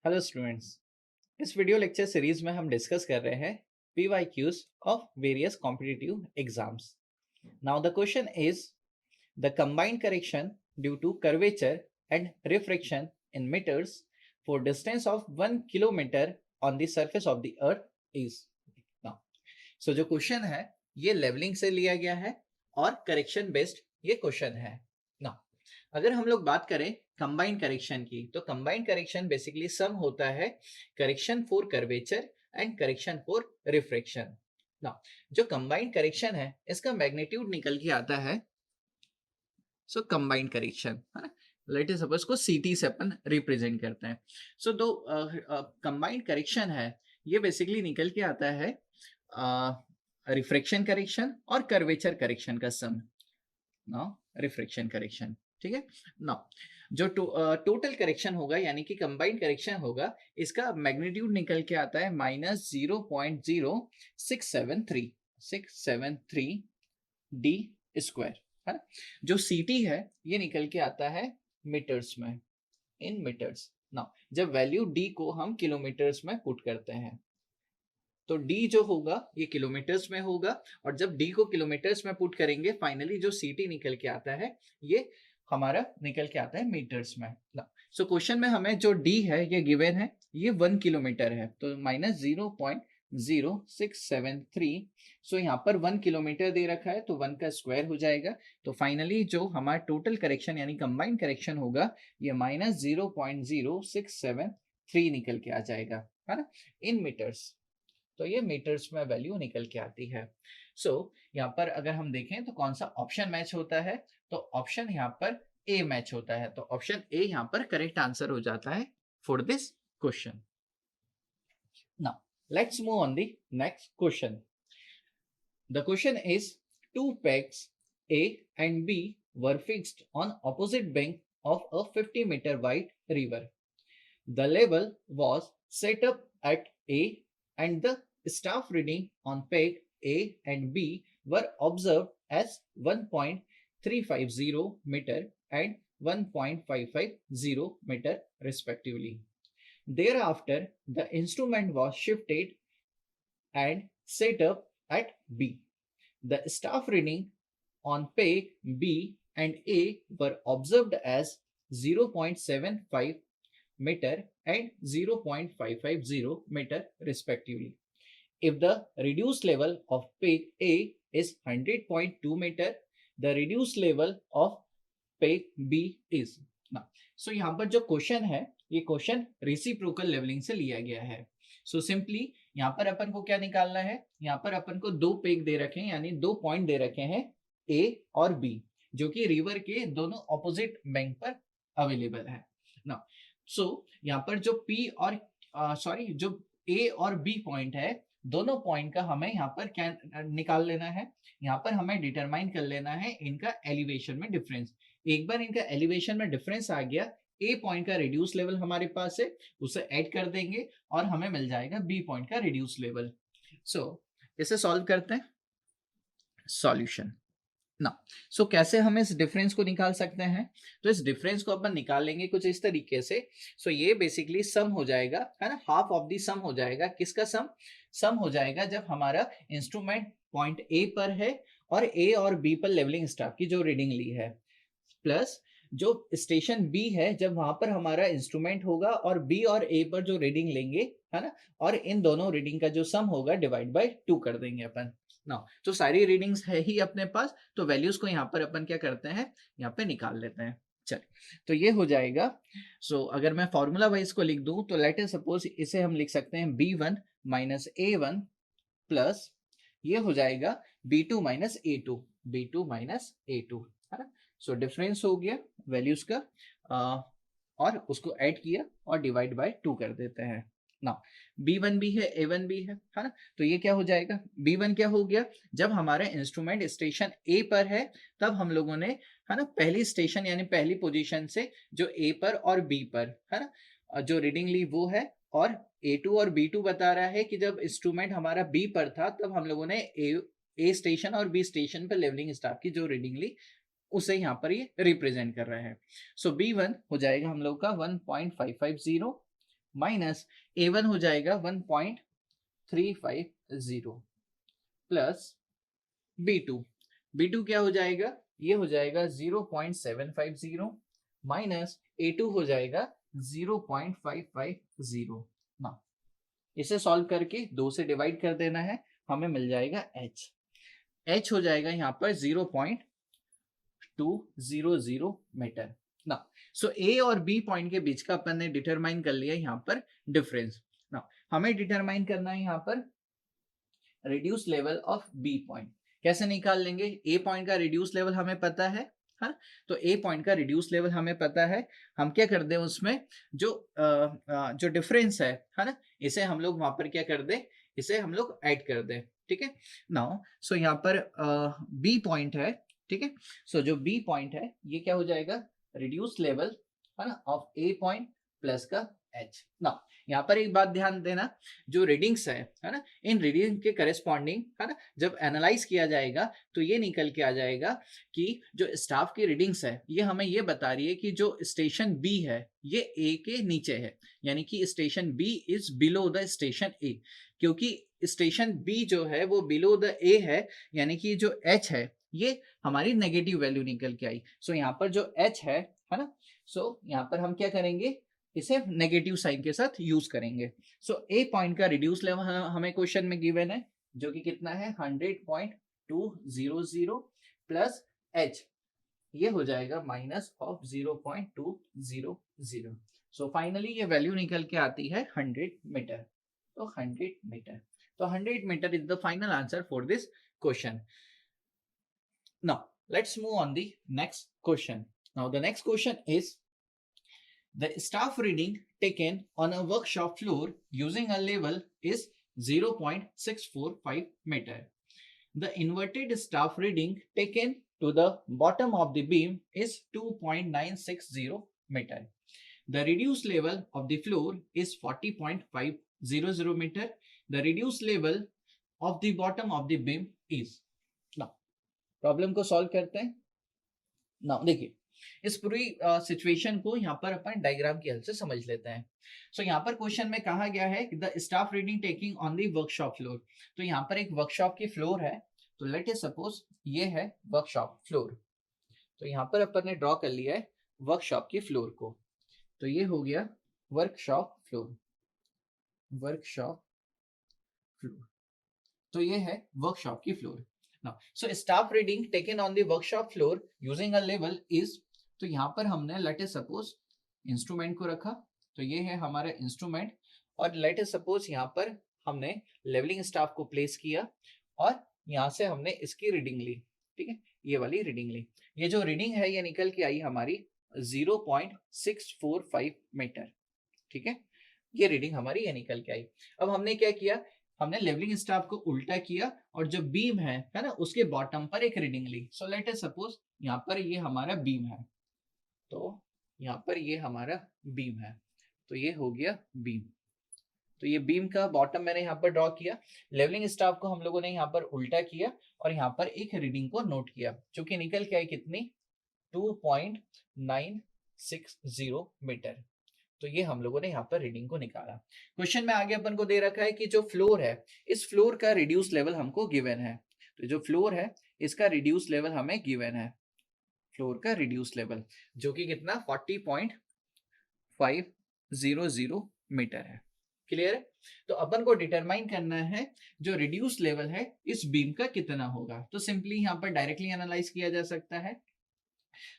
Hello students. इस video lecture series में हम डिस्कस कर रहे हैं PYQs of various competitive exams. Now the question is the combined correction due to curvature and refraction in metres for distance of 1 kilometre on the surface of the earth is. Now so जो question है ये levelling से लिया गया है और correction based ये question है। नाउ अगर हम लोग बात करें कंबाइंड करेक्शन की, तो कंबाइंड करेक्शन बेसिकली सम होता है correction for curvature and correction for refraction. ना जो कंबाइंड करेक्शन है इसका मैग्नीट्यूड निकल के आता है सो कंबाइंड करेक्शन है ना। लेट अस सपोज को सीटी से अपन रिप्रेजेंट करते हैं। सो दो कंबाइंड करेक्शन है ये बेसिकली निकल के आता है रिफ्रैक्शन करेक्शन और कर्वेचर करेक्शन का सम। नाउ रिफ्रैक्शन करेक्शन, ठीक है। नाउ जो टोटल करेक्शन होगा यानी कि कंबाइंड करेक्शन होगा, इसका मैग्नीट्यूड निकल के आता है -0.0673 डी स्क्वायर, है ना। जो सीटी है ये निकल के आता है मीटर्स में, इन मीटर्स। नाउ जब वैल्यू डी को हम किलोमीटर्स में पुट करते हैं तो d जो होगा ये किलोमीटर्स में होगा, और जब d को किलोमीटर्स में पुट करेंगे फाइनली जो ct निकल के आता है ये हमारा निकल के आता है मीटर्स में। सो क्वेश्चन में हमें जो d है ये गिवन है, ये 1 किलोमीटर है, तो -0.0673। सो यहाँ पर 1 किलोमीटर दे रखा है तो 1 का स्क्वायर हो जाएगा। तो फाइनली जो हमारा टोटल करेक्शन यानी कंबाइंड करेक्शन होगा ये -0.0673 निकल के आ जाएगा, है ना, इन मीटर्स। तो ये मीटर्स में वैल्यू निकल के आती है। सो यहाँ पर अगर हम देखें तो कौन सा ऑप्शन मैच होता है, तो ऑप्शन यहाँ पर ए मैच होता है, तो ऑप्शन ए यहाँ पर करेक्ट आंसर हो जाता है for this question. Now let's move on the next question. The question is two pegs A and B were fixed on opposite bank of a 50-meter wide river. The level was set up at A and the staff reading on peg A and B were observed as 1.350 meter and 1.550 meter respectively. Thereafter, the instrument was shifted and set up at B. The staff reading on peg B and A were observed as 0.75 meter and 0.550 meter respectively. If the reduced level of peg A is 100.2 meter, the reduced level of peg B is. Now, so यहाँ पर जो question है ये question reciprocal levelling से लिया गया है। So simply यहाँ पर अपन को क्या निकालना है, यहाँ पर अपन को दो पेग दे रखे हैं यानी दो पॉइंट दे रखे हैं A और B, जो कि रिवर के दोनों ऑपोजिट बैंक पर अवेलेबल है ना। सो यहाँ पर जो P और जो A और B पॉइंट है, दोनों पॉइंट का हमें यहाँ पर क्या निकाल लेना है, यहाँ पर हमें डिटरमाइन कर लेना है इनका एलिवेशन में डिफरेंस। एक बार इनका एलिवेशन में डिफरेंस आ गया, ए पॉइंट का रिड्यूस लेवल हमारे पास है, उसे ऐड कर देंगे और हमें मिल जाएगा बी पॉइंट का रिड्यूस लेवल। सो इसे सॉल्व करते हैं। सॉल्यूशन ना, सो कैसे हम इस डिफरेंस को निकाल सकते हैं, तो इस डिफरेंस को अपन निकाल लेंगे कुछ इस तरीके से। सो ये बेसिकली सम हो जाएगा, है ना, हाफ ऑफ दी सम हो जाएगा। किसका सम? सम हो जाएगा जब हमारा इंस्ट्रूमेंट पॉइंट ए पर है और ए और बी पर लेवलिंग स्टाफ की जो रीडिंग ली है, प्लस जो स्टेशन बी है जब वहां पर हमारा इंस्ट्रूमेंट होगा और बी और ए पर जो रीडिंग लेंगे, है ना, और इन दोनों रीडिंग का जो सम होगा डिवाइड बाय 2 कर देंगे अपन ना। तो सारी रीडिंग्स है ही अपने पास, तो वैल्यूज को यहाँ पर अपन क्या करते हैं, यहाँ पे निकाल लेते हैं। चलिए, तो ये हो जाएगा। सो अगर मैं फॉर्मूला वाइज को लिख दूं तो लेट अस सपोज इसे हम लिख सकते हैं B1 माइनस A1 प्लस ये हो जाएगा B2 minus A2, B2 minus A2, है ना। सो डिफरेंस हो गया वैल्यूज का, और उसको ऐड किया और डिवाइड बाय 2 कर देते हैं ना। B1 भी है, A1 भी है ना। तो ये क्या हो जाएगा, B1 क्या हो गया, जब हमारा इंस्ट्रूमेंट स्टेशन A पर है तब हम लोगों ने, है ना, पहली स्टेशन यानी पहली पोजीशन से जो A पर और B पर, है ना, जो रीडिंग ली वो है, और A2 और B2 बता रहा है कि जब इंस्ट्रूमेंट हमारा B पर था तब हम लोगों ने A स्टेशन और B स्टेशन पर लेवलिंग स्टाफ की जो रीडिंग ली उसे यहाँ पर ये रिप्रेजेंट कर रहे हैं। सो B1 हो जाएगा हम लोग का 1.550 माइनस A1 हो जाएगा 1.350 प्लस B2 क्या हो जाएगा, ये हो जाएगा 0.750 माइनस A2 हो जाएगा 0.550 ना। इसे सॉल्व करके 2 से डिवाइड कर देना है, हमें मिल जाएगा H हो जाएगा यहाँ पर 0.200 मीटर ना। सो ए और बी पॉइंट के बीच का अपन ने डिटरमाइन कर लिया यहाँ पर डिफरेंस ना। हमें डिटरमाइन करना है यहाँ पर reduce level of B point. कैसे निकाल लेंगे, ए पॉइंट का रिड्यूस लेवल हमें पता है, हाँ, तो ए पॉइंट का रिड्यूस लेवल हमें पता है। हम क्या कर दें उसमें जो डिफरेंस है ना, इसे हम लोग वहां पर क्या कर दें, इसे हम लोग ऐड कर दें, ठीक है। नाउ सो यहाँ पर बी पॉइंट है, ठीक है। सो जो बी पॉइंट है ये क्या हो जाएगा, रिड्यूस लेवल है ना ऑफ ए पॉइंट प्लस का एच। नाउ यहाँ पर एक बात ध्यान देना, जो रीडिंग्स है ना, इन रीडिंग के करेस्पॉन्डिंग है ना, जब एनालाइज किया जाएगा तो ये निकल के आ जाएगा कि जो स्टाफ की रीडिंग्स है ये हमें ये बता रही है कि जो स्टेशन बी है ये ए के नीचे है, यानी कि station B is below the station A. क्योंकि स्टेशन बी जो है वो बिलो द ए है, यानी कि जो एच है ये हमारी नेगेटिव वैल्यू निकल के आई। सो यहाँ पर जो एच है ना, सो यहाँ पर हम क्या करेंगे, इसे नेगेटिव साइन के साथ यूज करेंगे। सो ए पॉइंट का रिड्यूस लेवल हमें क्वेश्चन में गिवन है, जो कि कितना है 100.200 प्लस एच, ये हो जाएगा माइनस ऑफ 0.200। सो फाइनली ये वैल्यू निकल के आती है 100 मीटर। तो 100 मीटर, तो 100 metre is the final answer for this question. Now let's move on the next question. Now the next question is the staff reading taken on a workshop floor using a level is 0.645 meter. The inverted staff reading taken to the bottom of the beam is 2.960 meter. The reduced level of the floor is 40.500 meter. The reduced level of the bottom of the beam is. Now, problem को solve करते हैं। Now, देखिए इस पूरी situation को यहाँ पर अपन diagram की हेल्प से समझ लेते हैं। सो यहाँ पर क्वेश्चन में कहा गया है the staff reading taking on the workshop floor. तो यहाँ पर एक वर्कशॉप की फ्लोर है, तो लेट अस सपोज ये है वर्कशॉप फ्लोर। तो यहाँ पर अपन ने ड्रॉ कर लिया है वर्कशॉप की फ्लोर को, तो ये हो गया वर्कशॉप फ्लोर, वर्कशॉप फ्लोर, तो ये है वर्कशॉप की floor. Now, so staff reading taken on the workshop floor using a level is, तो यहाँ पर हमने लेट अस सपोज इंस्ट्रूमेंट को रखा, तो ये है हमारा इंस्ट्रूमेंट, और लेट अस सपोज यहाँ पर हमने लेवलिंग स्टाफ को प्लेस किया और यहाँ से हमने इसकी रीडिंग ली, ठीक है, ये वाली रीडिंग ली। ये जो रीडिंग है ये निकल के आई हमारी 0.645 मीटर, ठीक है, ये रीडिंग हमारी ये निकल के आई। अब हमने क्या किया, हमने लेवलिंग स्टाफ को उल्टा किया और जो बीम है ना उसके बॉटम पर एक रीडिंग ली। सो लेट अस सपोज यहाँ पर ये हमारा बीम है, तो यहाँ पर ये हमारा बीम है, तो ये हो गया बीम। तो ये बीम का बॉटम मैंने यहाँ पर ड्रॉ किया, लेवलिंग स्टाफ को हम लोगों ने यहाँ पर उल्टा किया और यहाँ पर एक रीडिंग को नोट किया, जो कि निकल के आई कितनी 2.960 मीटर। तो ये हम लोगों ने यहाँ पर रीडिंग को निकाला। क्वेश्चन में आगे अपन को दे रखा है कि जो फ्लोर है इस फ्लोर का रिड्यूस लेवल हमको गिवन है। तो जो फ्लोर है इसका रिड्यूस लेवल हमें गिवन है, फ्लोर का रिड्यूस लेवल जो कि कितना 40.500 मीटर है। क्लियर है? तो अपन को डिटरमाइन करना है जो रिड्यूस लेवल है इस बीम का कितना होगा। तो सिंपली यहाँ पर डायरेक्टली एनालाइज किया जा सकता है।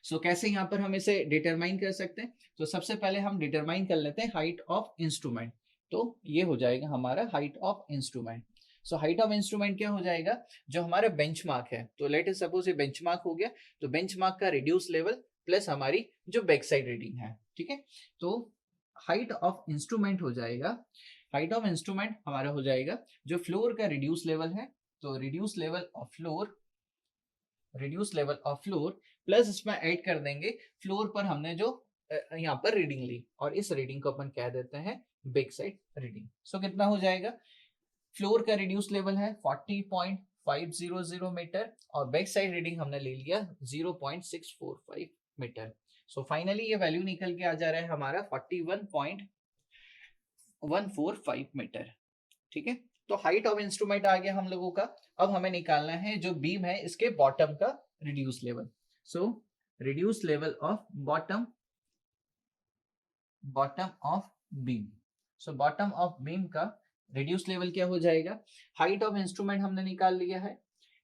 सो कैसे यहाँ पर हम इसे डिटरमाइन कर सकते हैं, तो सबसे पहले हम डिटरमाइन कर लेते हैं हाइट ऑफ इंस्ट्रूमेंट। तो ये हो जाएगा हमारा height of instrument. So height of instrument क्या हो जाएगा, जो हमारा बेंचमार्क है, तो लेट अस सपोज ये बेंचमार्क हो गया, तो बेंचमार्क का रिड्यूस लेवल प्लस हमारी जो बैक साइड रीडिंग है, ठीक है। तो हाइट ऑफ इंस्ट्रूमेंट हो जाएगा, हाइट ऑफ इंस्ट्रूमेंट हमारा हो जाएगा जो फ्लोर का रिड्यूस लेवल है, तो reduce level of floor, reduce level of floor plus इसमें ऐड कर देंगे फ्लोर पर हमने जो यहाँ पर रीडिंग ली, और इस रीडिंग को अपन कह देते हैं बैक साइड रीडिंग। सो कितना हो जाएगा, फ्लोर का रिड्यूस लेवल है 40.500 मीटर और बैक साइड रीडिंग हमने ले लिया 0.645 मीटर। सो फाइनली ये वैल्यू निकल के आ जा रहा है हमारा 41.5 145 मीटर। ठीक है, तो हाइट ऑफ इंस्ट्रूमेंट आ गया हम लोगों का। अब हमें निकालना है जो बीम है इसके बॉटम का reduce level. So reduce level of bottom of beam. So bottom of beam का रिड्यूस लेवल क्या हो जाएगा? हाइट ऑफ इंस्ट्रूमेंट हमने निकाल लिया है।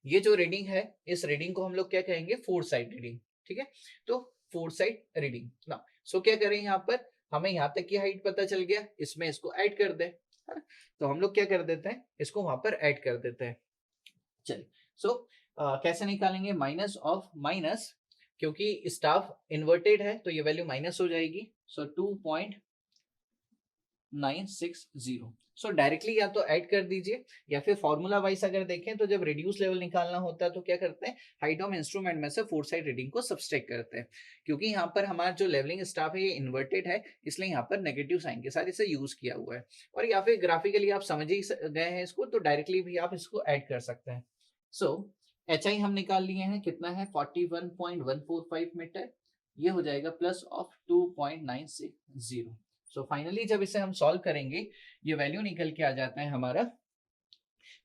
ये जो रीडिंग है इस रीडिंग को हम लोग क्या कहेंगे? Four side reading. ठीक है, तो फोर साइड रीडिंग ना। सो क्या करें, यहाँ पर हमें यहाँ तक की हाइट पता चल गया, इसमें इसको ऐड कर दे। तो हम लोग क्या कर देते हैं, इसको वहां पर ऐड कर देते हैं। चलिए, सो कैसे निकालेंगे? माइनस ऑफ माइनस, क्योंकि स्टाफ इन्वर्टेड है तो ये वैल्यू माइनस हो जाएगी। सो 2.960। सो डायरेक्टली या तो ऐड कर दीजिए या फिर फॉर्मूला वाइज अगर देखें तो जब रिड्यूस लेवल निकालना होता है तो क्या करते हैं, हाइट ऑफ इंस्ट्रूमेंट में से फोर साइड रीडिंग को सब्सट्रैक्ट करते हैं। क्योंकि यहाँ पर हमारा जो लेवलिंग स्टाफ है ये इन्वर्टेड है, इसलिए यहाँ पर नेगेटिव साइन के साथ इसे यूज किया हुआ है। और या फिर ग्राफिकली आप समझ ही गए हैं इसको, तो डायरेक्टली भी आप इसको ऐड कर सकते हैं। सो एच आई हम निकाल लिए हैं, कितना है? 41.145 मीटर। ये हो जाएगा प्लस ऑफ 2.960। सो फाइनली जब इसे हम सॉल्व करेंगे ये वैल्यू निकल के आ जाता है हमारा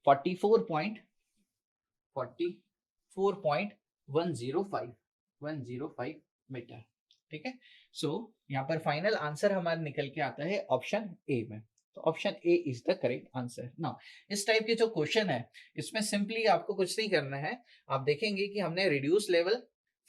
44.105 मीटर। ठीक है, सो यहाँ पर फाइनल आंसर हमारा निकल के आता है ऑप्शन ए में। तो option A is the correct answer. Now इस टाइप के जो क्वेश्चन है इसमें सिंपली आपको कुछ नहीं करना है। आप देखेंगे कि हमने रिड्यूस लेवल,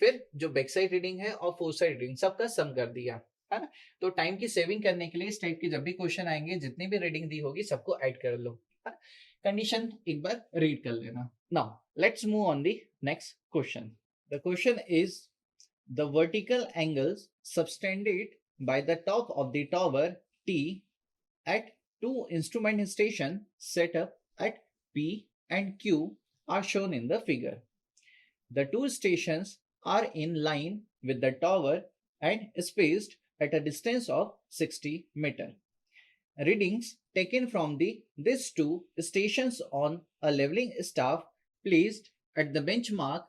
फिर जो बैक साइड रीडिंग है और फोर साइड रीडिंग सबका सम कर दिया है ना। तो टाइम की सेविंग करने के लिए इस टाइप की जब भी क्वेश्चन आएंगे जितनी भी रीडिंग दी होगी सबको ऐड कर लो। कंडीशन एक बार रीड कर लेना। Now let's move on the next question. The question is the vertical angles subtended by the top of the tower T at two instrument stations set up at P and Q are shown in the figure. The two stations are in line with the tower and spaced at a distance of 60 meter. Readings taken from these two stations on a leveling staff placed at the benchmark.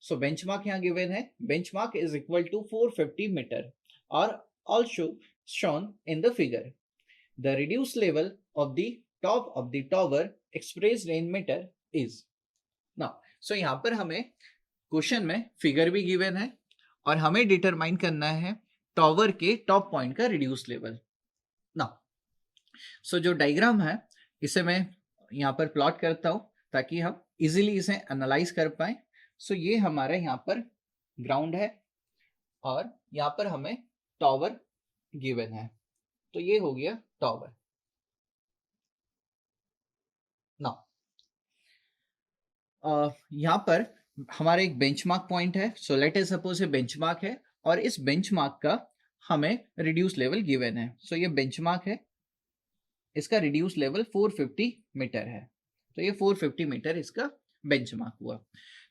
So benchmark यहाँ given है, benchmark is equal to 450 meter are also shown in the figure. The reduced level of the top of the tower expressed in meter is. Now, so यहाँ पर हमें question में figure भी given है और हमें डिटरमाइन करना है टॉवर के टॉप पॉइंट का रिड्यूस लेवल। नाउ सो जो डायग्राम है इसे मैं यहाँ पर प्लॉट करता हूँ ताकि हम इजीली इसे एनालाइज कर पाए। सो ये हमारा यहाँ पर ग्राउंड है और यहाँ पर हमें टॉवर गिवन है, तो ये हो गया टॉवर। नाउ यहाँ पर हमारा एक बेंचमार्क पॉइंट है। सो लेट अस सपोज ये बेंचमार्क है और इस बेंचमार्क का हमें रिड्यूस लेवल गिवन है। सो ये बेंचमार्क है, इसका रिड्यूस लेवल 450 मीटर है, तो ये 450 मीटर इसका बेंचमार्क हुआ।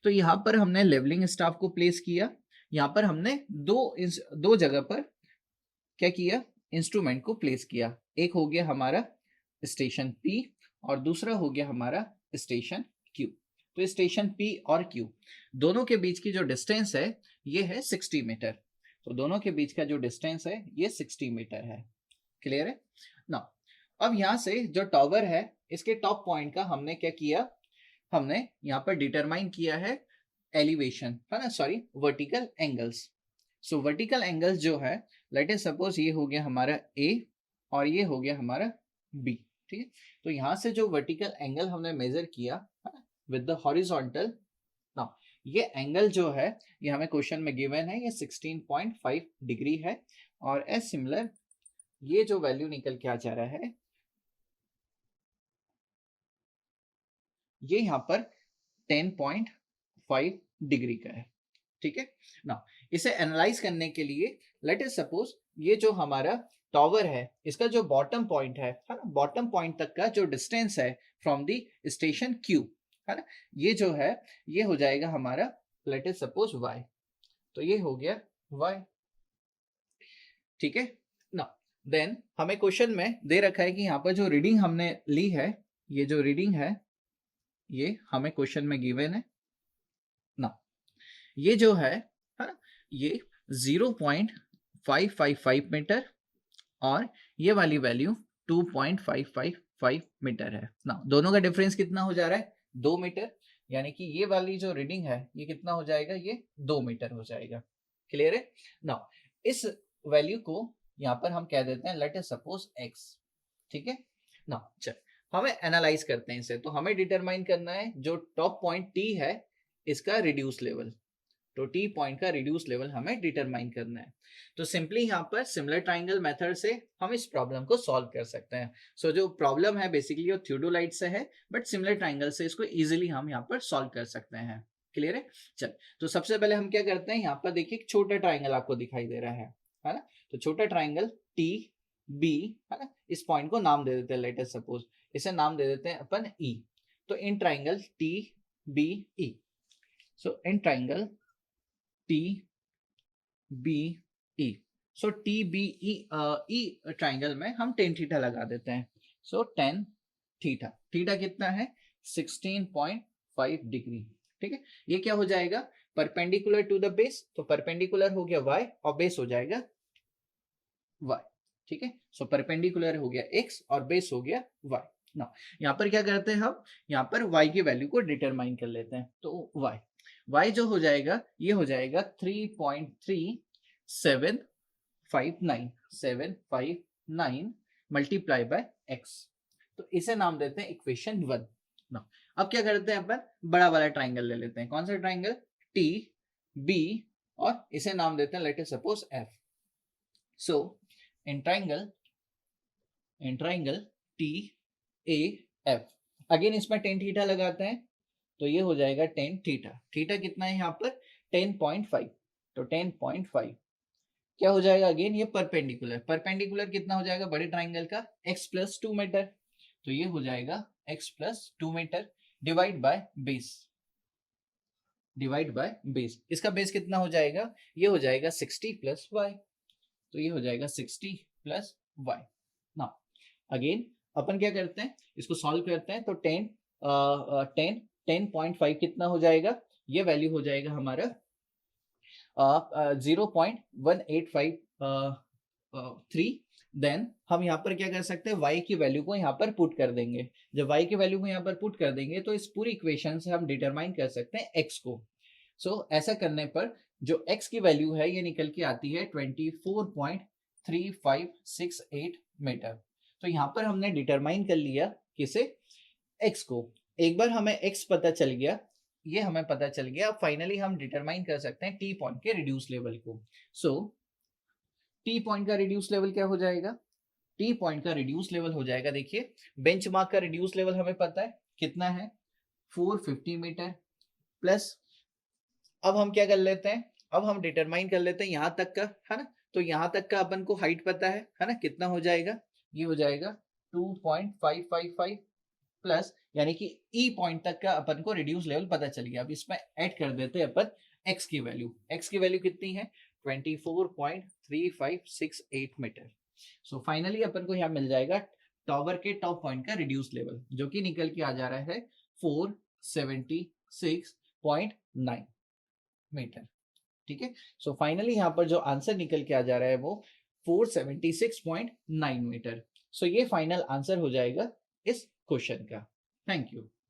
तो यहाँ पर हमने लेवलिंग स्टाफ को प्लेस किया। यहाँ पर हमने दो जगह पर क्या किया, इंस्ट्रूमेंट को प्लेस किया। एक हो गया हमारा स्टेशन P और दूसरा हो गया हमारा स्टेशन Q। तो स्टेशन P और Q दोनों के बीच की जो डिस्टेंस है ये है 60 मीटर। तो दोनों के बीच का जो डिस्टेंस है ये 60 मीटर है। क्लियर है ना। अब यहाँ से जो टॉवर है इसके टॉप पॉइंट का हमने क्या किया, हमने यहाँ पर डिटरमाइन किया है एलिवेशन, है ना, सॉरी वर्टिकल एंगल्स। सो वर्टिकल एंगल्स जो है लेट अस सपोज ये हो गया हमारा A और ये हो गया हमारा B। ठीक है, तो यहाँ से जो वर्टिकल एंगल हमने मेजर किया विद द हॉरिजॉन्टल। नाउ ये एंगल जो है ये हमें क्वेश्चन में गिवन है, ये 16.5 डिग्री है। और एज सिमिलर ये जो वैल्यू निकल के आ जा रहा है ये यहाँ पर 10.5 डिग्री का है। ठीक है ना। इसे एनालाइज करने के लिए लेट अस सपोज ये जो हमारा टॉवर है इसका जो बॉटम पॉइंट है ना, बॉटम पॉइंट तक का जो डिस्टेंस है फ्रॉम द स्टेशन Q, है ना, ये जो है ये हो जाएगा हमारा लेट अस सपोज Y। तो ये हो गया Y। ठीक है ना। देन हमें क्वेश्चन में दे रखा है कि यहाँ पर जो रीडिंग हमने ली है, ये जो रीडिंग है ये हमें क्वेश्चन में गिवन है ना। ये जो है ना, ये 0.555 मीटर और ये वाली वैल्यू 2.555 मीटर है ना। दोनों का डिफरेंस कितना हो जा रहा है? 2 मीटर। यानी कि ये वाली जो रीडिंग है ये कितना हो जाएगा? ये 2 मीटर हो जाएगा। क्लियर है ना? इस वैल्यू को यहाँ पर हम कह देते हैं लेट अस सपोज x। ठीक है ना? चल हमें एनालाइज करते हैं इसे। तो हमें डिटरमाइन करना है जो टॉप पॉइंट T है इसका रिड्यूस लेवल। तो टी पॉइंट का रिड्यूस लेवल हमें डिटरमाइन करना है। तो सिंपली यहाँ पर सिमिलर ट्राइंगल मेथड से हम इस प्रॉब्लम को सॉल्व कर सकते हैं। सो जो प्रॉब्लम है बेसिकली वो थियोडोलाइट से है, बट सिमिलर ट्राइंगल से इसको इजीली हम यहाँ पर सॉल्व कर सकते हैं। क्लियर है? चल तो सबसे पहले हम क्या करते हैं, यहाँ पर देखिए एक छोटा ट्राइंगल आपको दिखाई दे रहा है ना? तो छोटा ट्राइंगल टी बी है ना, इस पॉइंट को नाम दे देते हैं, लेट अस सपोज इसे नाम दे देते हैं अपन ई। तो in triangle T B E, so in triangle T B E, so T B E E triangle में हम टेन थीटा लगा देते हैं। सो टेन थीटा, थीटा कितना है? 16.5 डिग्री। ठीक है, ये क्या हो जाएगा? Perpendicular to the base. तो परपेंडिकुलर हो गया y और बेस हो जाएगा y। ठीक है, सो परपेंडिकुलर हो गया x और बेस हो गया y ना। यहाँ पर क्या करते हैं हम? यहाँ पर y की वैल्यू को डिटरमाइन कर लेते हैं। तो y जो हो जाएगा ये हो जाएगा 3.3759 मल्टीप्लाई बाय x। तो इसे नाम देते हैं इक्वेशन 1 ना। अब क्या करते हैं अपन? बड़ा वाला ट्राइंगल ले लेते हैं। कौन सा ट्राइंगल? टी बी, और इसे नाम देते हैं let us suppose f। So in triangle T A F, again इसमें टेन थीटा लगाते हैं। तो ये हो जाएगा टेन थीटा। थीटा कितना है यहाँ पर? 10.5। तो 10.5 क्या हो जाएगा? अगेन ये परपेंडिकुलर। परपेंडिकुलर कितना हो जाएगा बड़े ट्राइंगल का? x plus 2 metre. तो ये हो जाएगा x plus 2 metre divide by base. Divide by base, इसका बेस कितना हो जाएगा? ये हो जाएगा 60 प्लस y। तो ये हो जाएगा 60 प्लस y ना। अगेन अपन क्या करते हैं, इसको सॉल्व करते हैं। तो 10.5 कितना हो जाएगा? ये वैल्यू हो जाएगा हमारा 0.1853। देन हम यहाँ पर क्या कर सकते हैं? y की वैल्यू को यहाँ पर पुट कर देंगे। जब y की वैल्यू को यहाँ पर पुट कर देंगे तो इस पूरी इक्वेशन से हम डिटरमाइन कर सकते हैं x को। सो ऐसा करने पर जो x की वैल्यू है ये निकल के आती है 24.3568 मीटर। तो यहाँ पर हमने डिटरमाइन कर लिया किसे? x को। एक बार हमें x पता चल गया, ये हमें पता चल गया, अब फाइनली हम डिटरमाइन कर सकते हैं टी पॉइंट के रिड्यूस लेवल को। सो टी पॉइंट का रिड्यूस लेवल क्या हो जाएगा? टी पॉइंट का रिड्यूस लेवल हो जाएगा, देखिए बेंचमार्क का रिड्यूस लेवल हमें पता है कितना है? 450 मीटर प्लस, अब हम क्या कर लेते हैं? अब हम डिटरमाइन कर लेते हैं यहाँ तक का, है ना? तो यहाँ तक का अपन को हाइट पता है ना? कितना हो जाएगा? ये हो जाएगा 2.555 प्लस, यानी कि ई पॉइंट तक का अपन को रिड्यूस लेवल पता चल गया। अब इसमें ऐड कर देते हैं अपन एक्स की वैल्यू। एक्स की वैल्यू कितनी है? 24.3568 मीटर। सो फाइनली अपन को यहाँ मिल जाएगा टावर के टॉप पॉइंट का रिड्यूस लेवल, जो कि निकल के आ जा रहा है 476.9 मीटर। ठीक है, सो फाइनली यहाँ पर जो आंसर निकल के आ जा रहा है वो 476.9 मीटर। सो ये फाइनल आंसर हो जाएगा इस क्वेश्चन का। Thank you.